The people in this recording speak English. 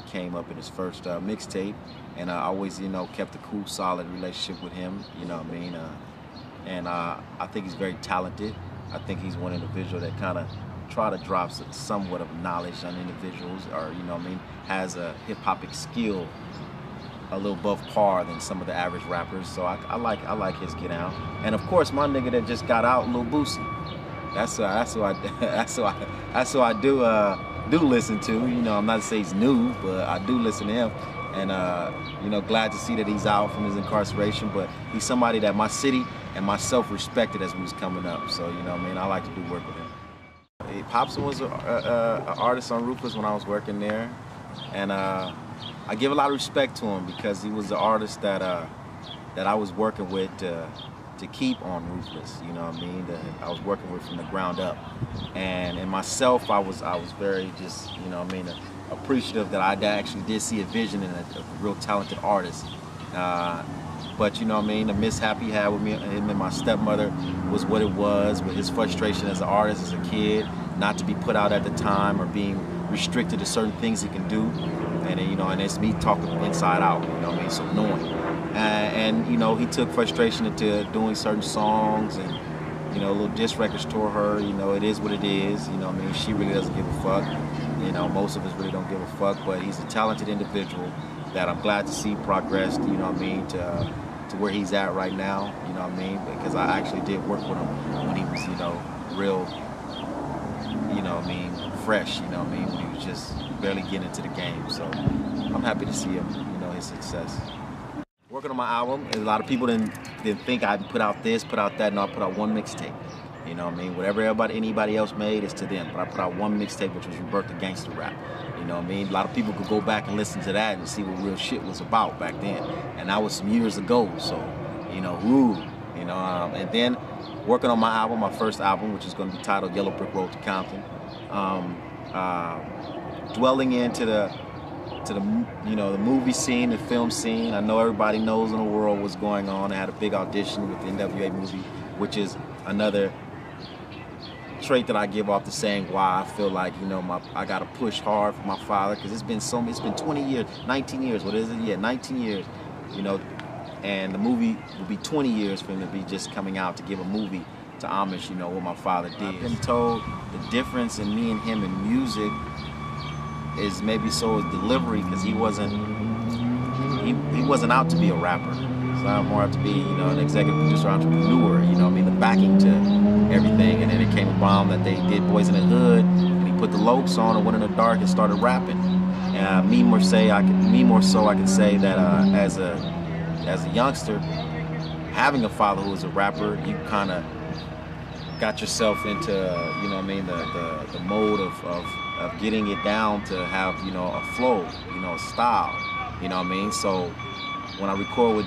he came up in his first mixtape, and I always, you know, kept a cool, solid relationship with him. You know what I mean? And I think he's very talented. I think he's one individual that kind of try to drop somewhat of knowledge on individuals, or you know what I mean, has a hip-hopic skill a little above par than some of the average rappers. So I like his get out. And of course, my nigga that just got out, Lil Boosie. That's who I do listen to. You know, I'm not to say he's new, but I do listen to him. And you know, glad to see that he's out from his incarceration. But he's somebody that my city and myself respected as we was coming up. So you know what I mean, I like to do work with him. Popson was an artist on Ruthless when I was working there, and I give a lot of respect to him because he was the artist that I was working with to keep on Ruthless. You know what I mean? That I was working with from the ground up, and in myself, I was very just, you know what I mean, appreciative that I actually did see a vision in a real talented artist. But you know what I mean, the mishap he had with me, him and my stepmother, was what it was, with his frustration as an artist, as a kid, not to be put out at the time or being restricted to certain things he can do. And you know, and it's me talking inside out, you know what I mean, so knowing. And you know, he took frustration into doing certain songs and, you know, little diss records toward her. You know, it is what it is, you know what I mean, she really doesn't give a fuck. You know, most of us really don't give a fuck, but he's a talented individual that I'm glad to see progressed, you know what I mean, to where he's at right now, you know what I mean, because I actually did work with him when he was, you know, real, you know what I mean, fresh, you know what I mean, when he was just barely getting into the game. So I'm happy to see him, you know, his success. Working on my album, a lot of people didn't think I'd put out this, put out that. No, I put out one mixtape. You know what I mean? Whatever anybody else made is to them. But I put out one mixtape, which was Rebirth the Gangster Rap. You know what I mean? A lot of people could go back and listen to that and see what real shit was about back then. And that was some years ago. So, you know, you know. And then working on my album, my first album, which is going to be titled Yellow Brick Road to Compton. Dwelling into the you know, the movie scene, the film scene. I know everybody knows in the world what's going on. I had a big audition with the NWA movie, which is another trait that I give off to saying why I feel like, you know, I gotta push hard for my father, because it's been 20 years, 19 years, what is it? Yeah, 19 years, you know, and the movie will be 20 years for him to be just coming out to give a movie to homage, you know, what my father did. I've been told the difference in me and him in music is maybe so his delivery, because he wasn't out to be a rapper. So I'm more out to be, you know, an executive producer, entrepreneur, you know what I mean, the backing to everything. And then it came about that they did Boys in the Hood, and he put the Lokes on and went in the dark and started rapping. And me more so I can say that as a youngster, having a father who was a rapper, you kind of got yourself into, you know what I mean, the mode of getting it down to have, you know, a flow, you know, a style, you know what I mean. So when I record with